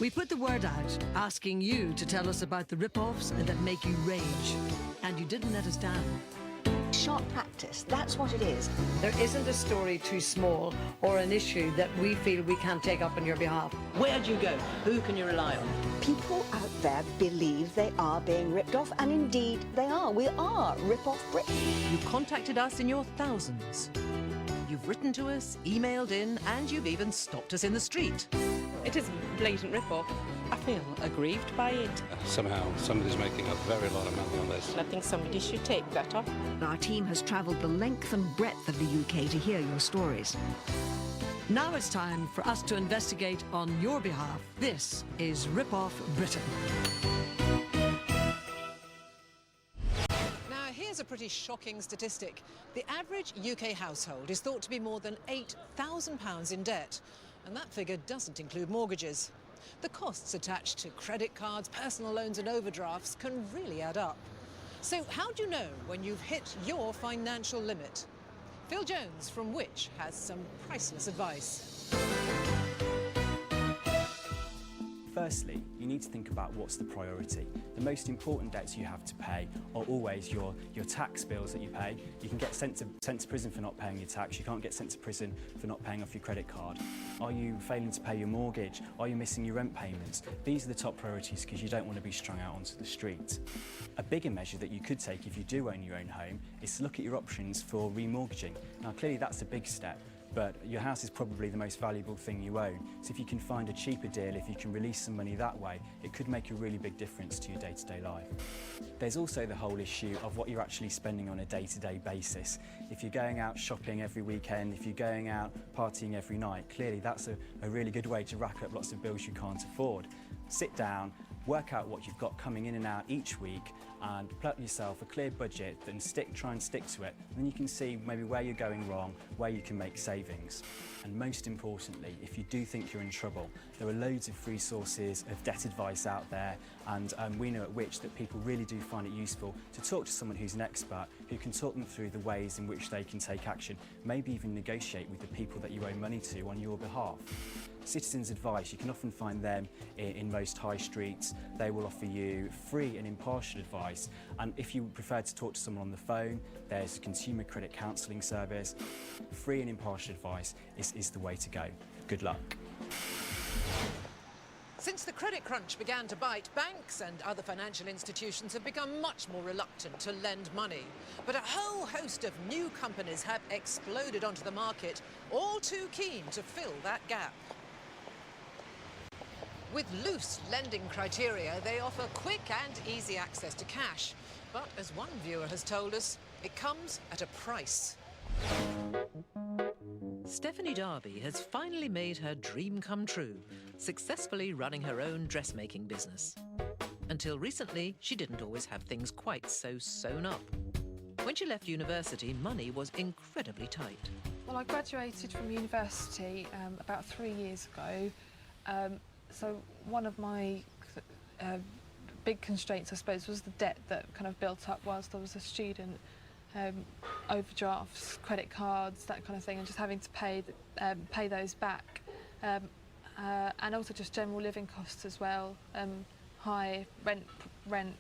We put the word out, asking you to tell us about the rip-offs that make you rage. And you didn't let us down. Sharp practice, that's what it is. There isn't a story too small or an issue that we feel we can't take up on your behalf. Where do you go? Who can you rely on? People out there believe they are being ripped off, and indeed they are. We are rip-off Britain. You contacted us in your thousands. You've written to us, emailed in, and you've even stopped us in the street. It is a blatant rip-off. I feel aggrieved by it. Somehow somebody's making a very lot of money on this. I think somebody should take that off. Our team has travelled the length and breadth of the UK to hear your stories. Now it's time for us to investigate on your behalf. This is Rip Off Britain. Now, here's a pretty shocking statistic. The average UK household is thought to be more than £8,000 in debt, and that figure doesn't include mortgages. The costs attached to credit cards, personal loans and overdrafts can really add up. So how do you know when you've hit your financial limit? Phil Jones from Which has some priceless advice. Firstly, you need to think about what's the priority. The most important debts you have to pay are always your tax bills that you pay. You can get sent to prison for not paying your tax. You can't get sent to prison for not paying off your credit card. Are you failing to pay your mortgage? Are you missing your rent payments? These are the top priorities because you don't want to be strung out onto the street. A bigger measure that you could take if you do own your own home is to look at your options for remortgaging. Now, clearly that's a big step, but your house is probably the most valuable thing you own. So if you can find a cheaper deal, if you can release some money that way, it could make a really big difference to your day-to-day life. There's also the whole issue of what you're actually spending on a day-to-day basis. If you're going out shopping every weekend, if you're going out partying every night, clearly that's a really good way to rack up lots of bills you can't afford. Sit down, work out what you've got coming in and out each week, and plot yourself a clear budget and try and stick to it. And then you can see maybe where you're going wrong, where you can make savings. And most importantly, if you do think you're in trouble, there are loads of free sources of debt advice out there, and we know at Which that people really do find it useful to talk to someone who's an expert, who can talk them through the ways in which they can take action, maybe even negotiate with the people that you owe money to on your behalf. Citizens Advice, you can often find them in most high streets. They will offer you free and impartial advice, and if you prefer to talk to someone on the phone, there's a consumer credit counselling service. Free and impartial advice is the way to go. Good luck. Since the credit crunch began to bite, banks and other financial institutions have become much more reluctant to lend money. But a whole host of new companies have exploded onto the market, all too keen to fill that gap. With loose lending criteria, they offer quick and easy access to cash. But as one viewer has told us, it comes at a price. Stephanie Darby has finally made her dream come true, successfully running her own dressmaking business. Until recently, she didn't always have things quite so sewn up. When she left university, money was incredibly tight. Well, I graduated from university about 3 years ago. So one of my big constraints, I suppose, was the debt that kind of built up whilst I was a student. Overdrafts, credit cards, that kind of thing, and just having to pay those back. And also just general living costs as well, high rent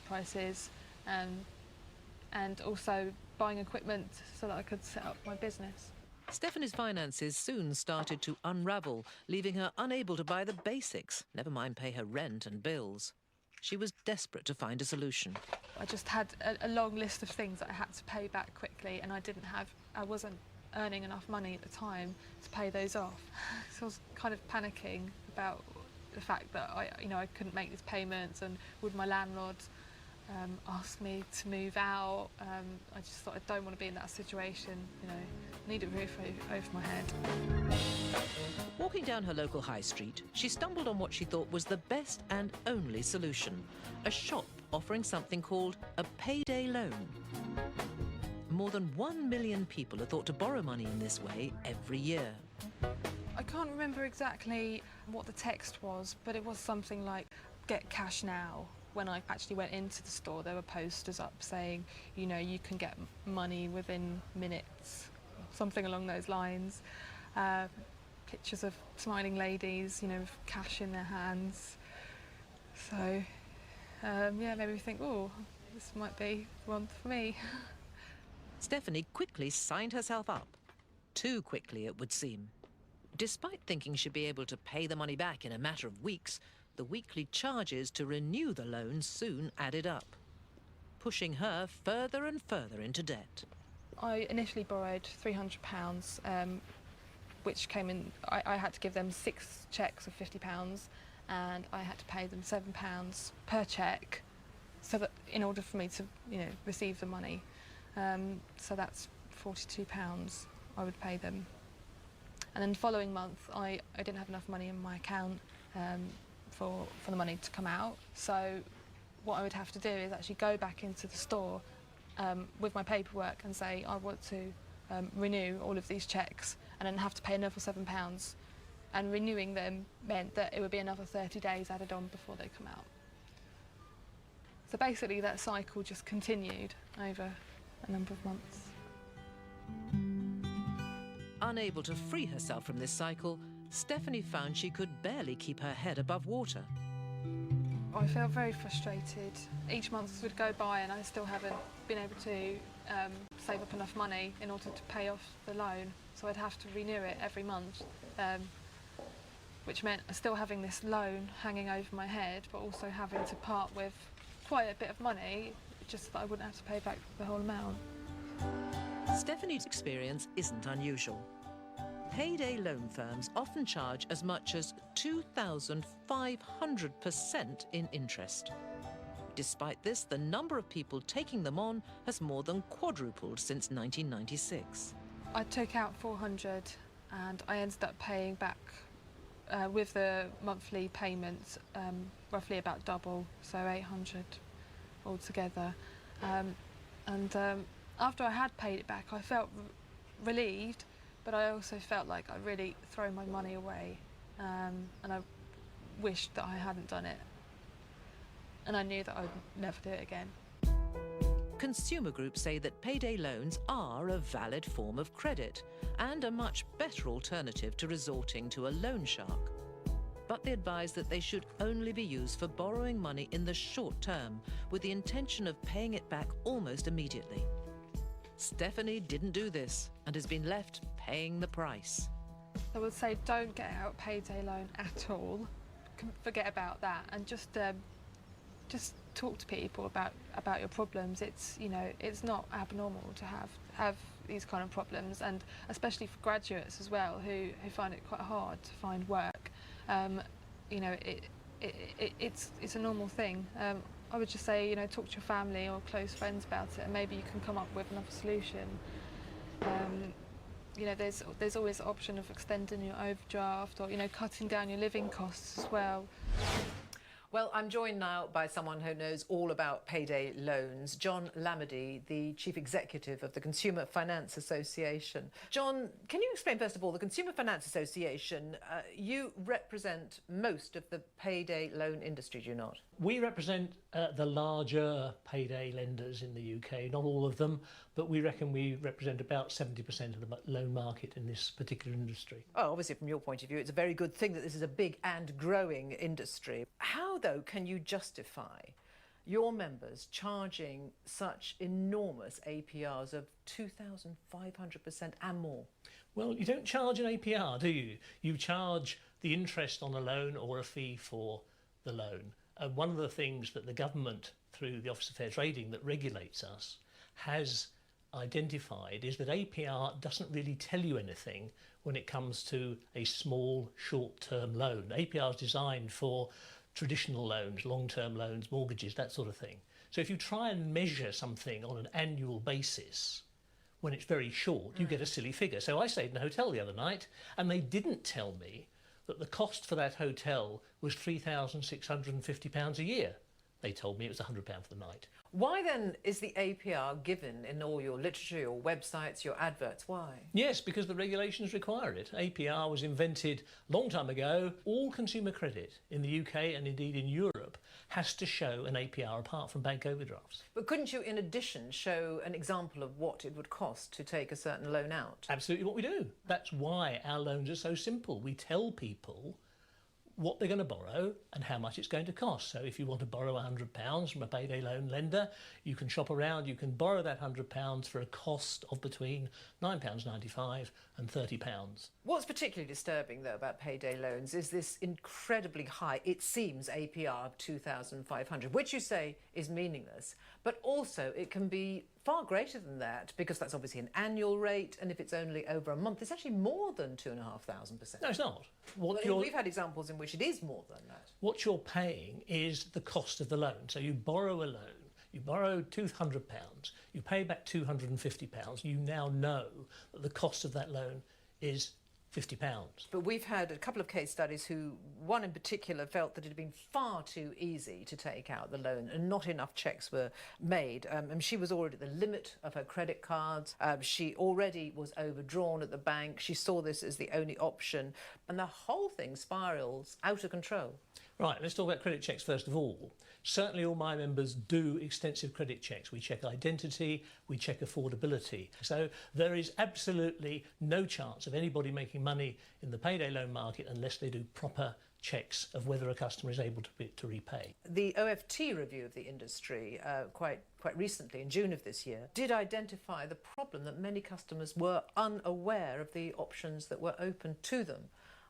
prices, and also buying equipment so that I could set up my business. Stephanie's finances soon started to unravel, leaving her unable to buy the basics, never mind pay her rent and bills. She was desperate to find a solution. I just had a long list of things that I had to pay back quickly, and I wasn't earning enough money at the time to pay those off. So I was kind of panicking about the fact that I couldn't make these payments, and would my landlord ask me to move out. I just thought, I don't want to be in that situation, need a roof over my head. Walking down her local high street, she stumbled on what she thought was the best and only solution, a shop offering something called a payday loan. More than 1 million people are thought to borrow money in this way every year. I can't remember exactly what the text was, but it was something like, get cash now. When I actually went into the store, there were posters up saying, you can get money within minutes, something along those lines. pictures of smiling ladies, you know, with cash in their hands. So, yeah, maybe we think, oh, this might be one for me. Stephanie quickly signed herself up. Too quickly, it would seem. Despite thinking she'd be able to pay the money back in a matter of weeks, the weekly charges to renew the loan soon added up, pushing her further and further into debt. I initially borrowed £300, which came in, I had to give them 6 cheques of £50, and I had to pay them £7 per cheque, so that in order for me to, you know, receive the money. So that's £42 I would pay them. And then the following month, I didn't have enough money in my account for the money to come out. So what I would have to do is actually go back into the store with my paperwork and say, I want to renew all of these cheques, and then have to pay another £7. And renewing them meant that it would be another 30 days added on before they come out. So basically that cycle just continued over a number of months. Unable to free herself from this cycle, Stephanie found she could barely keep her head above water. I felt very frustrated. Each month would go by and I still haven't been able to save up enough money in order to pay off the loan, so I'd have to renew it every month, which meant still having this loan hanging over my head, but also having to part with quite a bit of money just so that I wouldn't have to pay back the whole amount. Stephanie's experience isn't unusual. Payday loan firms often charge as much as 2,500% in interest. Despite this, the number of people taking them on has more than quadrupled since 1996. I took out 400 and I ended up paying back with the monthly payments roughly about double, so 800 altogether. After I had paid it back, I felt relieved, but I also felt like I'd really thrown my money away, and I wished that I hadn't done it. And I knew that I would never do it again. Consumer groups say that payday loans are a valid form of credit and a much better alternative to resorting to a loan shark. But they advise that they should only be used for borrowing money in the short term, with the intention of paying it back almost immediately. Stephanie didn't do this and has been left paying the price. I would say don't get out a payday loan at all. Forget about that, and just talk to people about your problems. It's, you know, it's not abnormal to have these kind of problems, and especially for graduates as well who find it quite hard to find work. You know, it's a normal thing. I would just say, you know, talk to your family or close friends about it, and maybe you can come up with another solution. You know, there's always the option of extending your overdraft, or, you know, cutting down your living costs as well. Well, I'm joined now by someone who knows all about payday loans, John Lamedy, the Chief Executive of the Consumer Finance Association. John, can you explain, first of all, the Consumer Finance Association, you represent most of the payday loan industry, do you not? We represent the larger payday lenders in the UK, not all of them, but we reckon we represent about 70% of the loan market in this particular industry. Oh, obviously, from your point of view, it's a very good thing that this is a big and growing industry. How, though, can you justify your members charging such enormous APRs of 2,500% and more? Well, you don't charge an APR, do you? You charge the interest on a loan or a fee for the loan. And one of the things that the government, through the Office of Fair Trading that regulates us, has identified is that APR doesn't really tell you anything when it comes to a small, short-term loan. APR is designed for traditional loans, long-term loans, mortgages, that sort of thing. So if you try and measure something on an annual basis, when it's very short, you get a silly figure. So I stayed in a hotel the other night, and they didn't tell me that the cost for that hotel was £3,650 a year. They told me it was £100 for the night. Why then is the APR given in all your literature, your websites, your adverts? Why? Yes, because the regulations require it. APR was invented a long time ago. All consumer credit in the UK and indeed in Europe has to show an APR apart from bank overdrafts. But couldn't you, in addition, show an example of what it would cost to take a certain loan out? Absolutely what we do. That's why our loans are so simple. We tell people what they're going to borrow and how much it's going to cost. So if you want to borrow £100 from a payday loan lender, you can shop around, you can borrow that £100 for a cost of between £9.95 and £30. What's particularly disturbing, though, about payday loans is this incredibly high, it seems, APR of £2,500, which you say is meaningless, but also it can be far greater than that, because that's obviously an annual rate, and if it's only over a month, it's actually more than 2,500%. No, it's not. We've had examples in which it is more than that. What you're paying is the cost of the loan. So you borrow a loan, you borrow £200, you pay back £250, you now know that the cost of that loan is £50. But we've had a couple of case studies one in particular felt that it had been far too easy to take out the loan and not enough checks were made. And she was already at the limit of her credit cards. She already was overdrawn at the bank. She saw this as the only option. And the whole thing spirals out of control. Right, let's talk about credit checks first of all. Certainly all my members do extensive credit checks. We check identity, we check affordability. So there is absolutely no chance of anybody making money in the payday loan market unless they do proper checks of whether a customer is able to repay. The OFT review of the industry quite recently, in June of this year, did identify the problem that many customers were unaware of the options that were open to them.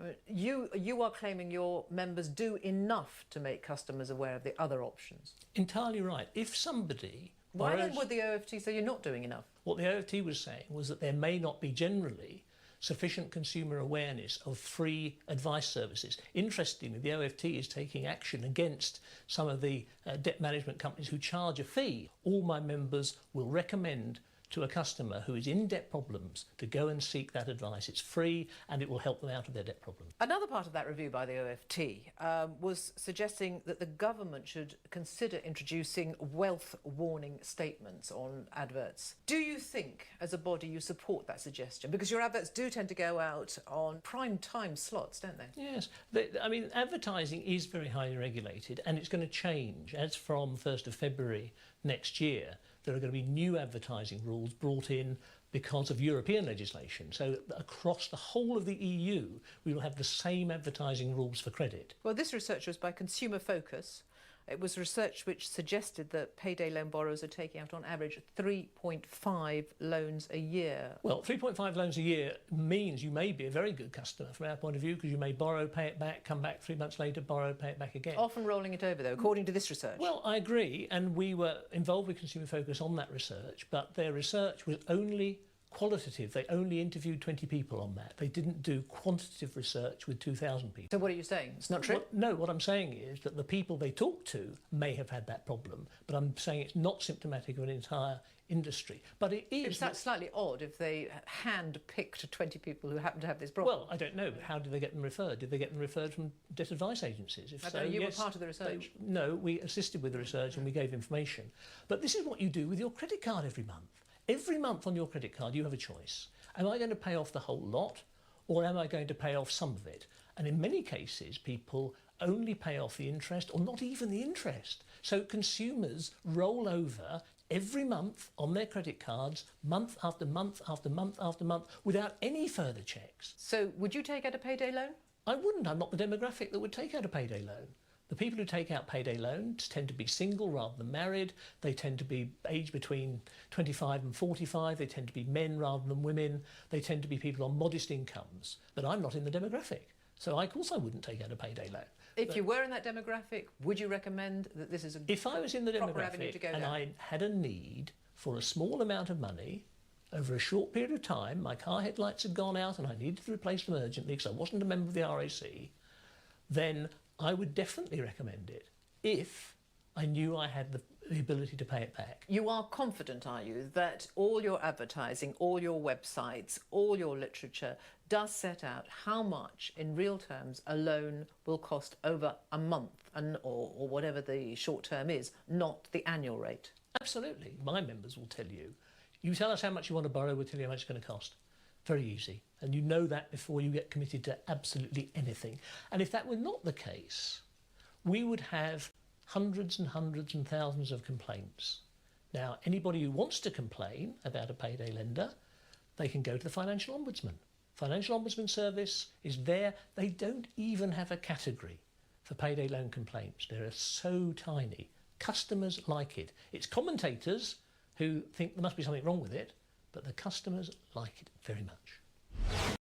I mean, you are claiming your members do enough to make customers aware of the other options. Entirely right. If somebody Why then would the OFT say you're not doing enough? What the OFT was saying was that there may not be generally sufficient consumer awareness of free advice services. Interestingly, the OFT is taking action against some of the debt management companies who charge a fee. All my members will recommend to a customer who is in debt problems to go and seek that advice. It's free and it will help them out of their debt problems. Another part of that review by the OFT was suggesting that the government should consider introducing wealth warning statements on adverts. Do you think, as a body, you support that suggestion? Because your adverts do tend to go out on prime time slots, don't they? Yes. I mean, advertising is very highly regulated and it's going to change. As from 1st of February next year, there are going to be new advertising rules brought in because of European legislation. So across the whole of the EU, we will have the same advertising rules for credit. Well, this research was by Consumer Focus. It was research which suggested that payday loan borrowers are taking out on average 3.5 loans a year. Well, 3.5 loans a year means you may be a very good customer from our point of view, because you may borrow, pay it back, come back 3 months later, borrow, pay it back again. Often rolling it over, though, according to this research. Well, I agree, and we were involved with Consumer Focus on that research, but their research was only qualitative. They only interviewed 20 people on that. They didn't do quantitative research with 2,000 people. So what are you saying? It's not true? No, what I'm saying is that the people they talked to may have had that problem, but I'm saying it's not symptomatic of an entire industry. But it is... It's that slightly odd if they hand-picked 20 people who happen to have this problem. Well, I don't know. How did they get them referred? Did they get them referred from debt advice agencies? If so, you yes, were part of the research. No, we assisted with the research and we gave information. But this is what you do with your credit card every month. Every month on your credit card, you have a choice. Am I going to pay off the whole lot, or am I going to pay off some of it? And in many cases, people only pay off the interest, or not even the interest. So consumers roll over every month on their credit cards, month after month after month after month, without any further checks. So would you take out a payday loan? I wouldn't. I'm not the demographic that would take out a payday loan. The people who take out payday loans tend to be single rather than married. They tend to be aged between 25 and 45. They tend to be men rather than women. They tend to be people on modest incomes. But I'm not in the demographic. So I also wouldn't take out a payday loan. If you were in that demographic, would you recommend that this is a If I was in the proper avenue to demographic go and down? I had a need for a small amount of money over a short period of time, my car headlights had gone out and I needed to replace them urgently because I wasn't a member of the RAC, then I would definitely recommend it if I knew I had the ability to pay it back. You are confident, are you, that all your advertising, all your websites, all your literature does set out how much, in real terms, a loan will cost over a month or whatever the short term is, not the annual rate. Absolutely. My members will tell you. You tell us how much you want to borrow, we'll tell you how much it's going to cost. Very easy. And you know that before you get committed to absolutely anything. And if that were not the case, we would have hundreds and hundreds and thousands of complaints. Now, anybody who wants to complain about a payday lender, they can go to the Financial Ombudsman. Financial Ombudsman Service is there. They don't even have a category for payday loan complaints. They're so tiny. Customers like it. It's commentators who think there must be something wrong with it, but the customers like it very much.